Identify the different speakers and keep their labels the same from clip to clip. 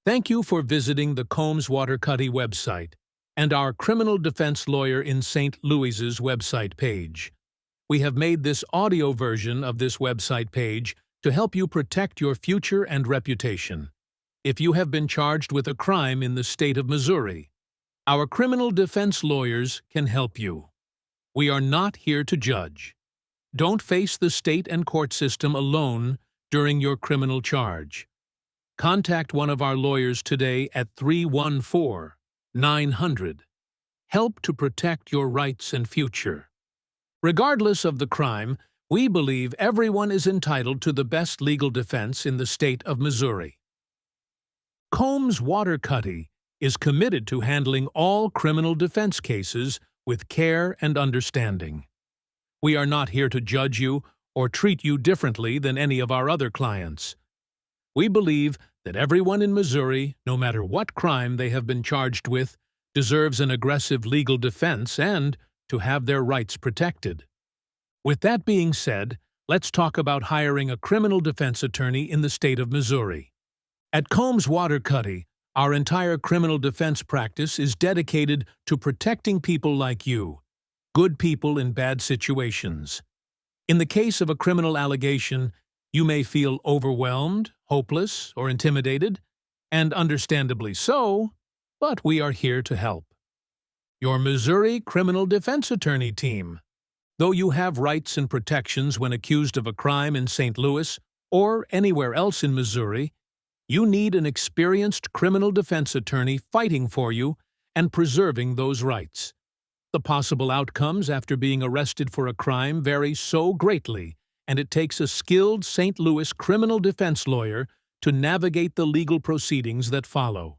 Speaker 1: Thank you for visiting the Combs Waterkotte website and our criminal defense lawyer in St. Louis's website page. We have made this audio version of this website page to help you protect your future and reputation. If you have been charged with a crime in the state of Missouri, our criminal defense lawyers can help you. We are not here to judge. Don't face the state and court system alone during your criminal charge. Contact one of our lawyers today at 314-900. Help to protect your rights and future. Regardless of the crime, we believe everyone is entitled to the best legal defense in the state of Missouri. Combs Waterkotte is committed to handling all criminal defense cases with care and understanding. We are not here to judge you or treat you differently than any of our other clients. We believe that everyone in Missouri, no matter what crime they have been charged with, deserves an aggressive legal defense and to have their rights protected. With that being said, let's talk about hiring a criminal defense attorney in the state of Missouri. At Combs Waterkotte, our entire criminal defense practice is dedicated to protecting people like you, good people in bad situations. In the case of a criminal allegation, you may feel overwhelmed, hopeless, or intimidated, and understandably so, but we are here to help. Your Missouri Criminal Defense Attorney Team. Though you have rights and protections when accused of a crime in St. Louis or anywhere else in Missouri, you need an experienced criminal defense attorney fighting for you and preserving those rights. The possible outcomes after being arrested for a crime vary so greatly, and it takes a skilled St. Louis criminal defense lawyer to navigate the legal proceedings that follow.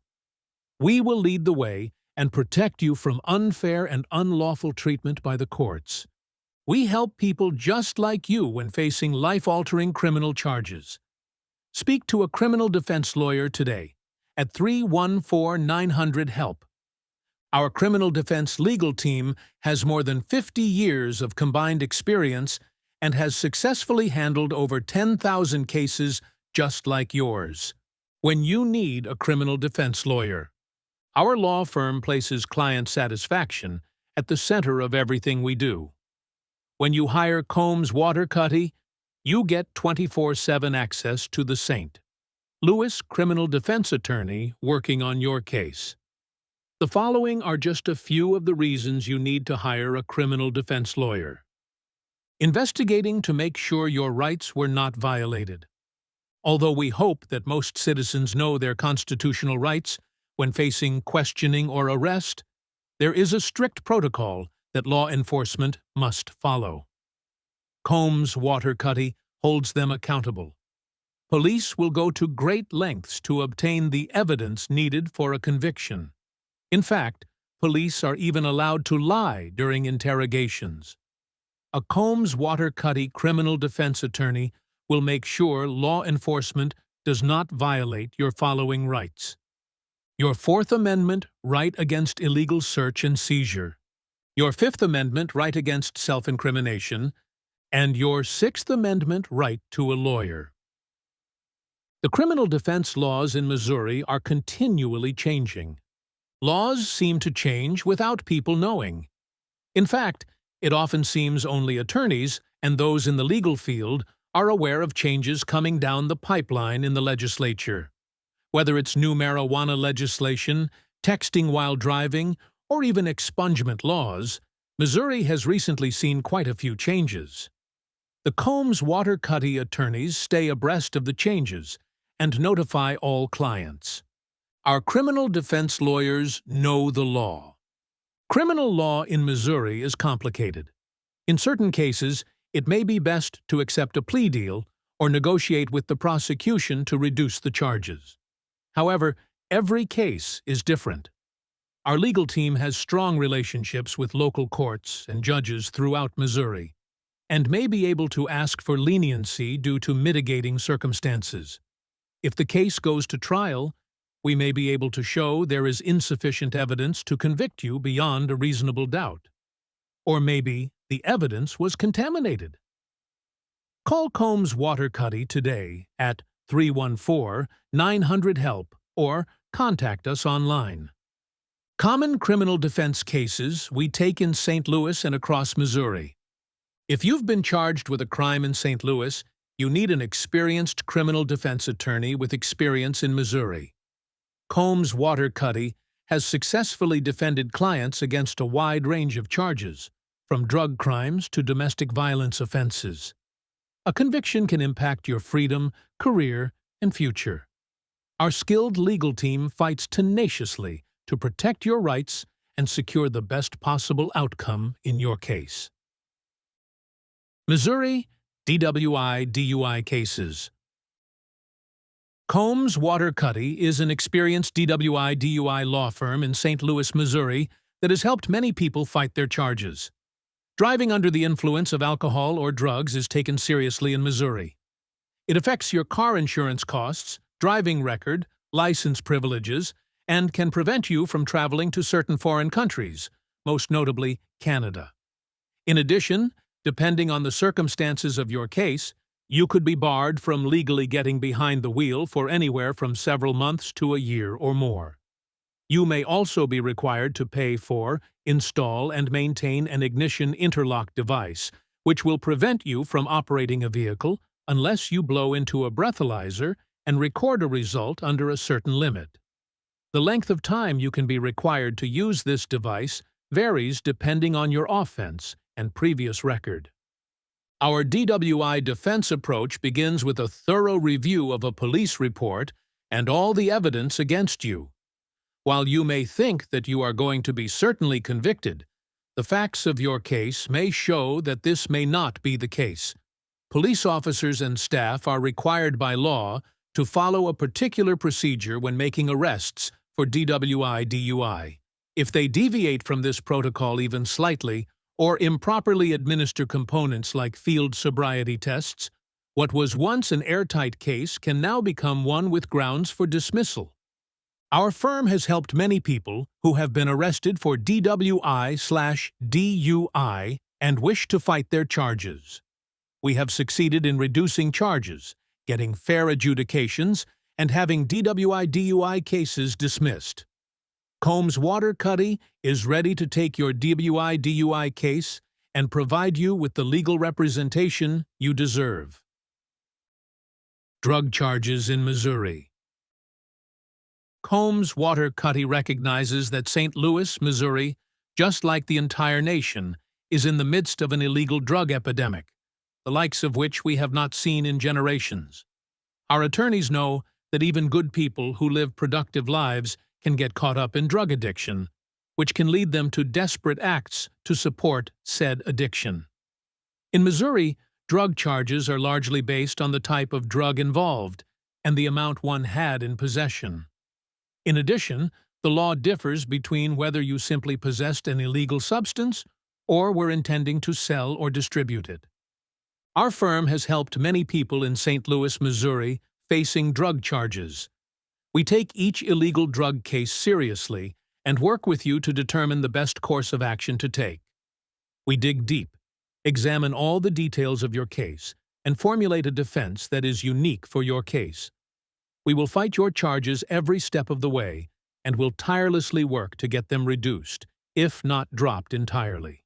Speaker 1: We will lead the way and protect you from unfair and unlawful treatment by the courts. We help people just like you when facing life-altering criminal charges. Speak to a criminal defense lawyer today at 314-900-HELP. Our criminal defense legal team has more than 50 years of combined experience and has successfully handled over 10,000 cases just like yours. When you need a criminal defense lawyer, our law firm places client satisfaction at the center of everything we do. When you hire Combs Waterkotte, you get 24/7 access to the St. Louis criminal defense attorney working on your case. The following are just a few of the reasons you need to hire a criminal defense lawyer. Investigating to make sure your rights were not violated. Although we hope that most citizens know their constitutional rights when facing questioning or arrest, there is a strict protocol that law enforcement must follow. Combs Waterkotte holds them accountable. Police will go to great lengths to obtain the evidence needed for a conviction. In fact, police are even allowed to lie during interrogations. A Combs Waterkotte criminal defense attorney will make sure law enforcement does not violate your following rights: your Fourth Amendment right against illegal search and seizure, your Fifth Amendment right against self-incrimination, and your Sixth Amendment right to a lawyer. The criminal defense laws in Missouri are continually changing. Laws seem to change without people knowing. In fact, it often seems only attorneys and those in the legal field are aware of changes coming down the pipeline in the legislature. Whether it's new marijuana legislation, texting while driving, or even expungement laws, Missouri has recently seen quite a few changes. The Combs Waterkotte attorneys stay abreast of the changes and notify all clients. Our criminal defense lawyers know the law. Criminal law in Missouri is complicated. In certain cases, it may be best to accept a plea deal or negotiate with the prosecution to reduce the charges. However, every case is different. Our legal team has strong relationships with local courts and judges throughout Missouri, and may be able to ask for leniency due to mitigating circumstances. If the case goes to trial, we may be able to show there is insufficient evidence to convict you beyond a reasonable doubt. Or maybe the evidence was contaminated. Call Combs Waterkotte today at 314-900-HELP or contact us online. Common criminal defense cases we take in St. Louis and across Missouri. If you've been charged with a crime in St. Louis, you need an experienced criminal defense attorney with experience in Missouri. Combs Waterkotte has successfully defended clients against a wide range of charges, from drug crimes to domestic violence offenses. A conviction can impact your freedom, career, and future. Our skilled legal team fights tenaciously to protect your rights and secure the best possible outcome in your case. Missouri DWI/DUI cases. Combs Waterkotte is an experienced DWI/DUI law firm in St. Louis, Missouri that has helped many people fight their charges. Driving under the influence of alcohol or drugs is taken seriously in Missouri. It affects your car insurance costs, driving record, license privileges, and can prevent you from traveling to certain foreign countries, most notably Canada. In addition, depending on the circumstances of your case, you could be barred from legally getting behind the wheel for anywhere from several months to a year or more. You may also be required to pay for, install, and maintain an ignition interlock device, which will prevent you from operating a vehicle unless you blow into a breathalyzer and record a result under a certain limit. The length of time you can be required to use this device varies depending on your offense and previous record. Our DWI defense approach begins with a thorough review of a police report and all the evidence against you. While you may think that you are going to be certainly convicted, the facts of your case may show that this may not be the case. Police officers and staff are required by law to follow a particular procedure when making arrests for DWI/DUI. If they deviate from this protocol even slightly, or improperly administer components like field sobriety tests, what was once an airtight case can now become one with grounds for dismissal. Our firm has helped many people who have been arrested for DWI/DUI and wish to fight their charges. We have succeeded in reducing charges, getting fair adjudications, and having DWI/DUI cases dismissed. Combs Waterkotte is ready to take your DWI/DUI case and provide you with the legal representation you deserve. Drug charges in Missouri. Combs Waterkotte recognizes that St. Louis, Missouri, just like the entire nation, is in the midst of an illegal drug epidemic, the likes of which we have not seen in generations. Our attorneys know that even good people who live productive lives can get caught up in drug addiction, which can lead them to desperate acts to support said addiction. In Missouri, drug charges are largely based on the type of drug involved and the amount one had in possession. In addition, the law differs between whether you simply possessed an illegal substance or were intending to sell or distribute it. Our firm has helped many people in St. Louis, Missouri, facing drug charges. We take each illegal drug case seriously and work with you to determine the best course of action to take. We dig deep, examine all the details of your case, and formulate a defense that is unique for your case. We will fight your charges every step of the way and will tirelessly work to get them reduced, if not dropped entirely.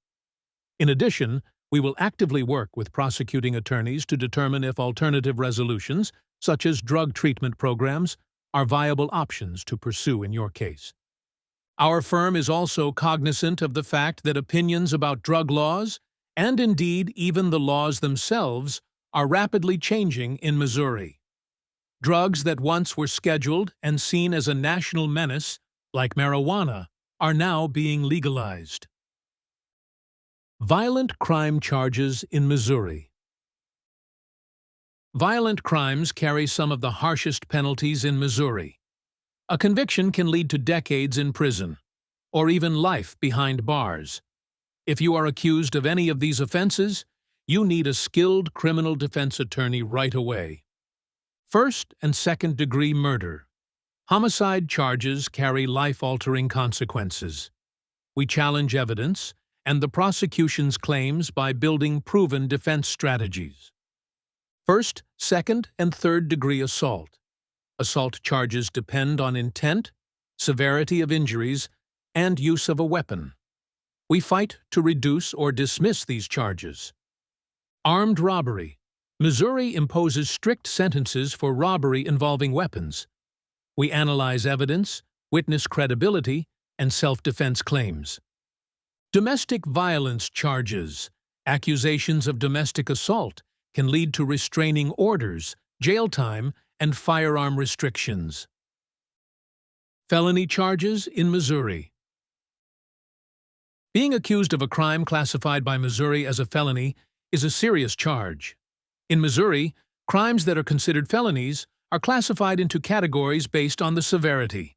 Speaker 1: In addition, we will actively work with prosecuting attorneys to determine if alternative resolutions, such as drug treatment programs, are viable options to pursue in your case. Our firm is also cognizant of the fact that opinions about drug laws, and indeed even the laws themselves, are rapidly changing in Missouri. Drugs that once were scheduled and seen as a national menace, like marijuana, are now being legalized. Violent crime charges in Missouri. Violent crimes carry some of the harshest penalties in Missouri. A conviction can lead to decades in prison, or even life behind bars. If you are accused of any of these offenses, you need a skilled criminal defense attorney right away. First- and second-degree murder. Homicide charges carry life-altering consequences. We challenge evidence and the prosecution's claims by building proven defense strategies. First-, second-, and third-degree assault. Assault charges depend on intent, severity of injuries, and use of a weapon. We fight to reduce or dismiss these charges. Armed robbery. Missouri imposes strict sentences for robbery involving weapons. We analyze evidence, witness credibility, and self-defense claims. Domestic violence charges. Accusations of domestic assault can lead to restraining orders, jail time, and firearm restrictions. Felony charges in Missouri. Being accused of a crime classified by Missouri as a felony is a serious charge. In Missouri, crimes that are considered felonies are classified into categories based on the severity.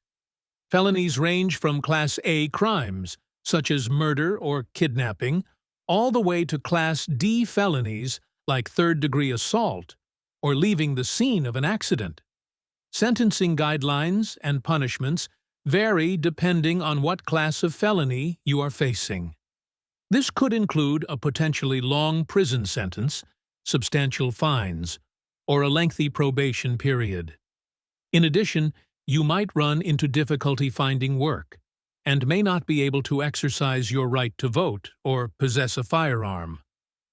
Speaker 1: Felonies range from Class A crimes, such as murder or kidnapping, all the way to Class D felonies like third-degree assault or leaving the scene of an accident. Sentencing guidelines and punishments vary depending on what class of felony you are facing. This could include a potentially long prison sentence, substantial fines, or a lengthy probation period. In addition, you might run into difficulty finding work and may not be able to exercise your right to vote or possess a firearm.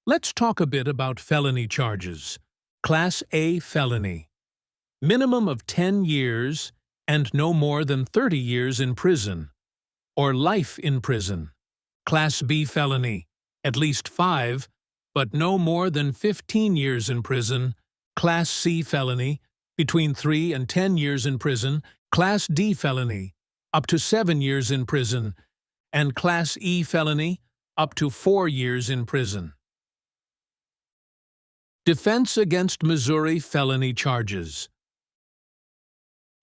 Speaker 1: Let's talk a bit about felony charges. Class A felony. Minimum of 10 years and no more than 30 years in prison, or life in prison. Class B felony. At least 5, but no more than 15 years in prison. Class C felony. Between 3 and 10 years in prison. Class D felony. Up to 7 years in prison. And Class E felony. Up to 4 years in prison. Defense against Missouri felony charges.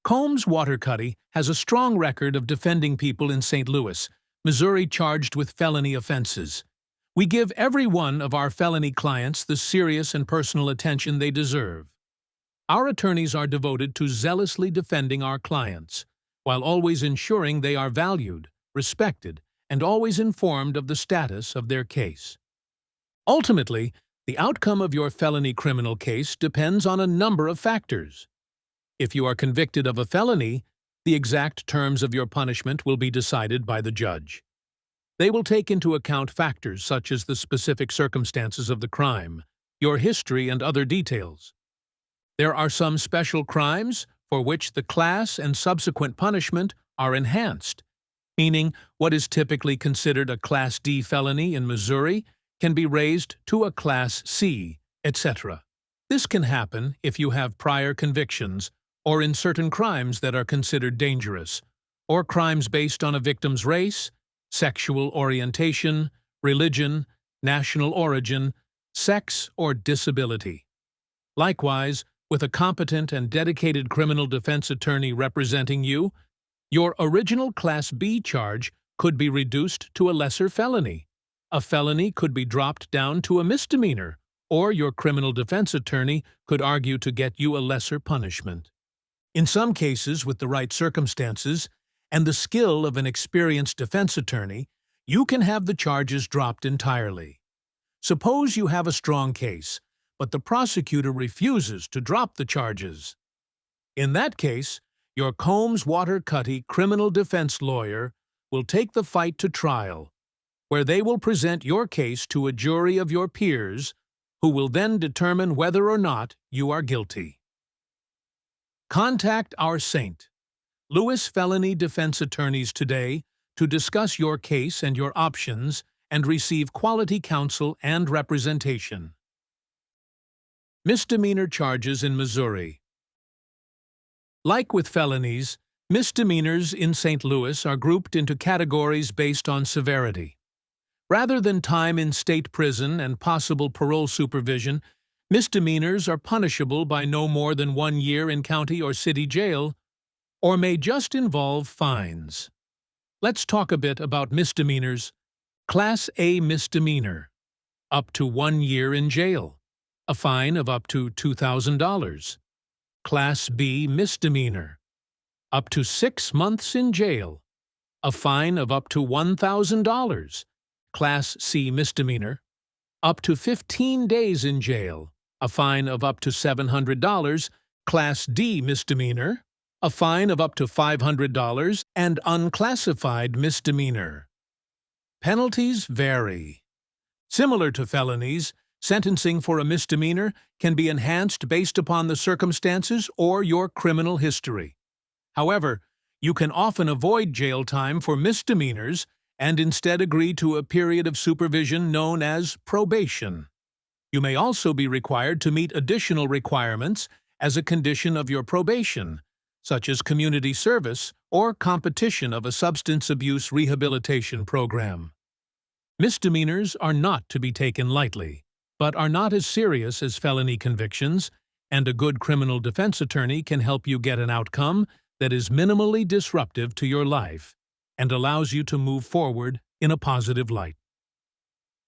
Speaker 1: Combs Waterkotte has a strong record of defending people in St. Louis, Missouri charged with felony offenses. We give every one of our felony clients the serious and personal attention they deserve. Our attorneys are devoted to zealously defending our clients, while always ensuring they are valued, respected, and always informed of the status of their case. Ultimately, the outcome of your felony criminal case depends on a number of factors. If you are convicted of a felony, the exact terms of your punishment will be decided by the judge. They will take into account factors such as the specific circumstances of the crime, your history, and other details. There are some special crimes for which the class and subsequent punishment are enhanced, meaning what is typically considered a Class D felony in Missouri can be raised to a Class C, etc. This can happen if you have prior convictions or in certain crimes that are considered dangerous, or crimes based on a victim's race, sexual orientation, religion, national origin, sex, or disability. Likewise, with a competent and dedicated criminal defense attorney representing you, your original Class B charge could be reduced to a lesser felony. A felony could be dropped down to a misdemeanor, or your criminal defense attorney could argue to get you a lesser punishment. In some cases, with the right circumstances and the skill of an experienced defense attorney, you can have the charges dropped entirely. Suppose you have a strong case, but the prosecutor refuses to drop the charges. In that case, your Combs Waterkotte criminal defense lawyer will take the fight to trial, where they will present your case to a jury of your peers, who will then determine whether or not you are guilty. Contact our St. Louis felony defense attorneys today to discuss your case and your options and receive quality counsel and representation. Misdemeanor charges in Missouri. Like with felonies, misdemeanors in St. Louis are grouped into categories based on severity. Rather than time in state prison and possible parole supervision, misdemeanors are punishable by no more than 1 year in county or city jail, or may just involve fines. Let's talk a bit about misdemeanors. Class A misdemeanor, up to 1 year in jail, a fine of up to $2,000. Class B misdemeanor, up to 6 months in jail, a fine of up to $1,000. Class C misdemeanor, up to 15 days in jail, a fine of up to $700, Class D misdemeanor, a fine of up to $500, and unclassified misdemeanor. Penalties vary. Similar to felonies, sentencing for a misdemeanor can be enhanced based upon the circumstances or your criminal history. However, you can often avoid jail time for misdemeanors and instead agree to a period of supervision known as probation. You may also be required to meet additional requirements as a condition of your probation, such as community service or competition of a substance abuse rehabilitation program. Misdemeanors are not to be taken lightly, but are not as serious as felony convictions, and a good criminal defense attorney can help you get an outcome that is minimally disruptive to your life and allows you to move forward in a positive light.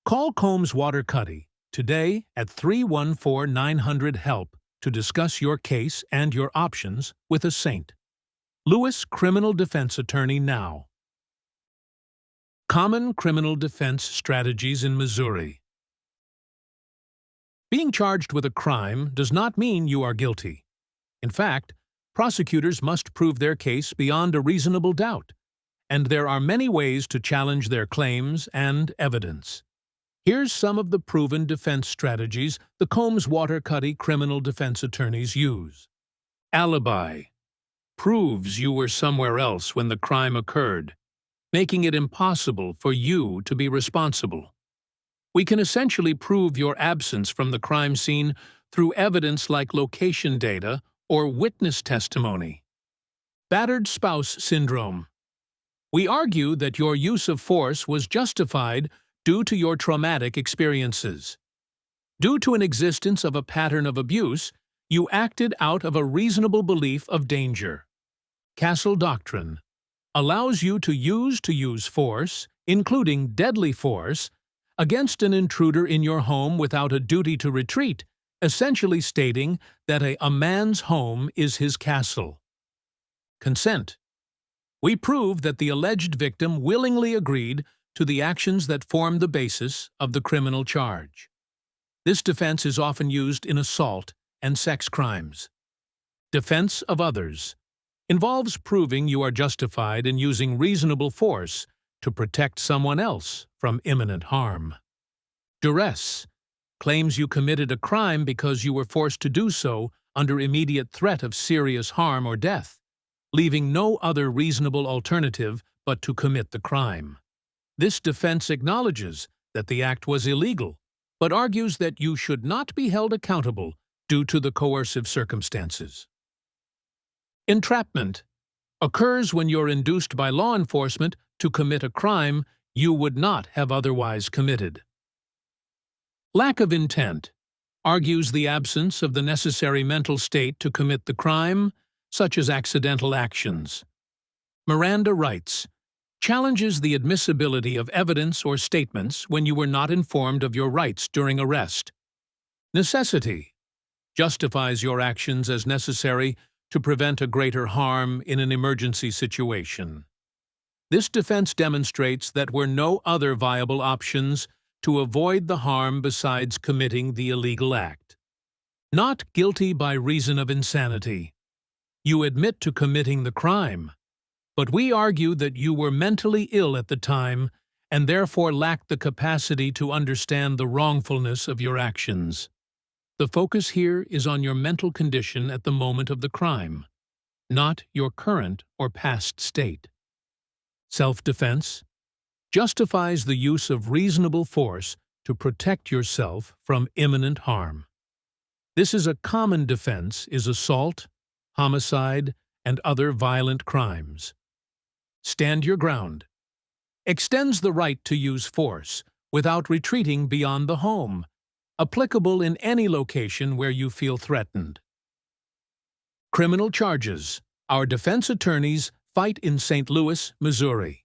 Speaker 1: Call Combs Waterkotte today at 314-900-HELP to discuss your case and your options with a St. Louis criminal defense attorney now. Common criminal defense strategies in Missouri. Being charged with a crime does not mean you are guilty. In fact, prosecutors must prove their case beyond a reasonable doubt, and there are many ways to challenge their claims and evidence. Here's some of the proven defense strategies the Combs Waterkotte criminal defense attorneys use. Alibi proves you were somewhere else when the crime occurred, making it impossible for you to be responsible. We can essentially prove your absence from the crime scene through evidence like location data or witness testimony. Battered spouse syndrome. We argue that your use of force was justified due to your traumatic experiences. Due to an existence of a pattern of abuse, you acted out of a reasonable belief of danger. Castle doctrine allows you to use force, including deadly force, against an intruder in your home without a duty to retreat, essentially stating that a man's home is his castle. Consent. We prove that the alleged victim willingly agreed to the actions that form the basis of the criminal charge. This defense is often used in assault and sex crimes. Defense of others involves proving you are justified in using reasonable force to protect someone else from imminent harm. Duress claims you committed a crime because you were forced to do so under immediate threat of serious harm or death, leaving no other reasonable alternative but to commit the crime. This defense acknowledges that the act was illegal, but argues that you should not be held accountable due to the coercive circumstances. Entrapment occurs when you're induced by law enforcement to commit a crime you would not have otherwise committed. Lack of intent argues the absence of the necessary mental state to commit the crime, such as accidental actions. Miranda rights challenges the admissibility of evidence or statements when you were not informed of your rights during arrest. Necessity justifies your actions as necessary to prevent a greater harm in an emergency situation. This defense demonstrates that there were no other viable options to avoid the harm besides committing the illegal act. Not guilty by reason of insanity. You admit to committing the crime, but we argue that you were mentally ill at the time and therefore lacked the capacity to understand the wrongfulness of your actions. The focus here is on your mental condition at the moment of the crime, not your current or past state. Self-defense justifies the use of reasonable force to protect yourself from imminent harm. This is a common defense is assault, homicide, and other violent crimes. Stand your ground extends the right to use force without retreating beyond the home, applicable in any location where you feel threatened. Criminal charges. Our defense attorneys fight in St. Louis, Missouri.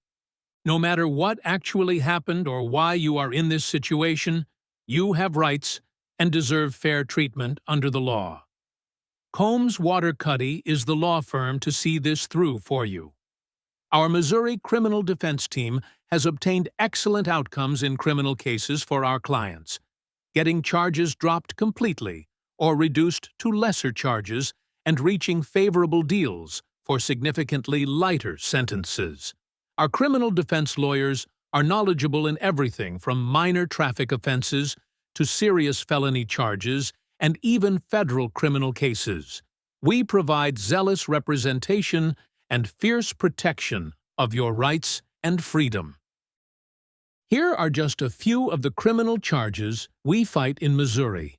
Speaker 1: No matter what actually happened or why you are in this situation, you have rights and deserve fair treatment under the law. Combs Waterkotte is the law firm to see this through for you. Our Missouri criminal defense team has obtained excellent outcomes in criminal cases for our clients, getting charges dropped completely or reduced to lesser charges and reaching favorable deals for significantly lighter sentences. Our criminal defense lawyers are knowledgeable in everything from minor traffic offenses to serious felony charges and even federal criminal cases. We provide zealous representation and fierce protection of your rights and freedom. Here are just a few of the criminal charges we fight in Missouri.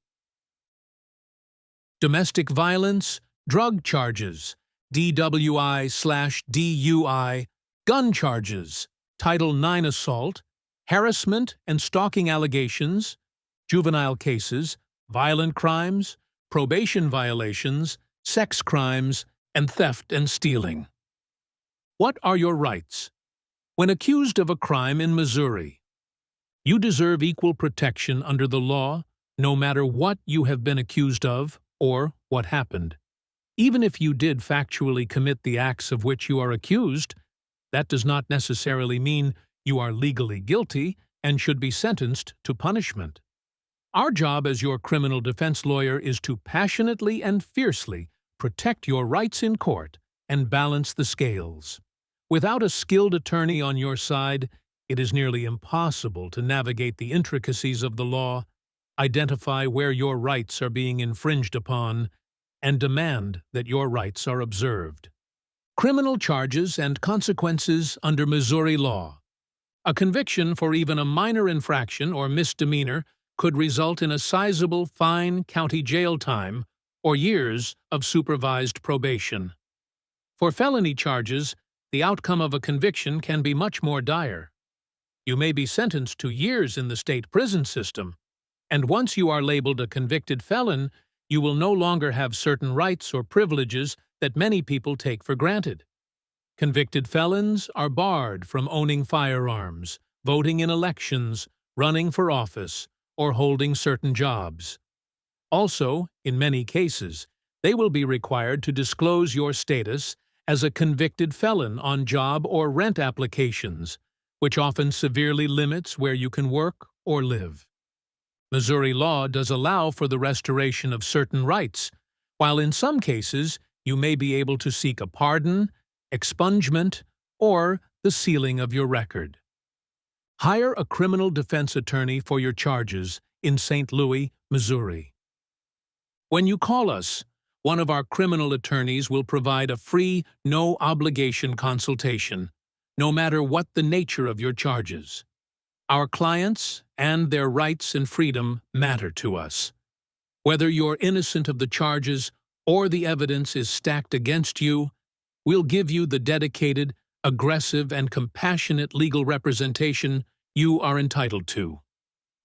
Speaker 1: Domestic violence, drug charges, DWI/DUI, gun charges, Title IX assault, harassment and stalking allegations, juvenile cases, violent crimes, probation violations, sex crimes, and theft and stealing. What are your rights? When accused of a crime in Missouri, you deserve equal protection under the law, no matter what you have been accused of or what happened. Even if you did factually commit the acts of which you are accused, that does not necessarily mean you are legally guilty and should be sentenced to punishment. Our job as your criminal defense lawyer is to passionately and fiercely protect your rights in court and balance the scales. Without a skilled attorney on your side, it is nearly impossible to navigate the intricacies of the law, identify where your rights are being infringed upon, and demand that your rights are observed. Criminal charges and consequences under Missouri law. A conviction for even a minor infraction or misdemeanor could result in a sizable fine, county jail time, or years of supervised probation. For felony charges, the outcome of a conviction can be much more dire. You may be sentenced to years in the state prison system, and once you are labeled a convicted felon, you will no longer have certain rights or privileges that many people take for granted. Convicted felons are barred from owning firearms, voting in elections, running for office, or holding certain jobs. Also, in many cases, they will be required to disclose your status as a convicted felon on job or rent applications, which often severely limits where you can work or live. Missouri law does allow for the restoration of certain rights, while in some cases you may be able to seek a pardon, expungement, or the sealing of your record. Hire a criminal defense attorney for your charges in St. Louis, Missouri. When you call us, one of our criminal attorneys will provide a free, no-obligation consultation, no matter what the nature of your charges. Our clients and their rights and freedom matter to us. Whether you're innocent of the charges or the evidence is stacked against you, we'll give you the dedicated, aggressive, and compassionate legal representation you are entitled to.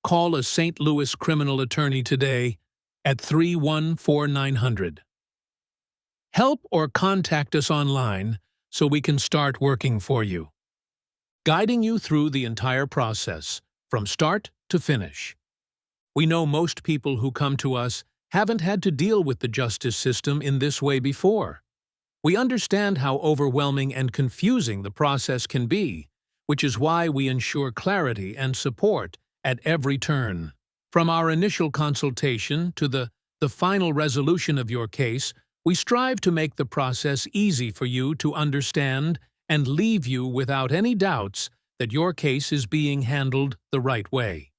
Speaker 1: Call a St. Louis criminal attorney today at 314-900. Help or contact us online so we can start working for you, guiding you through the entire process, from start to finish. We know most people who come to us haven't had to deal with the justice system in this way before. We understand how overwhelming and confusing the process can be, which is why we ensure clarity and support at every turn. From our initial consultation to the final resolution of your case, we strive to make the process easy for you to understand and leave you without any doubts that your case is being handled the right way.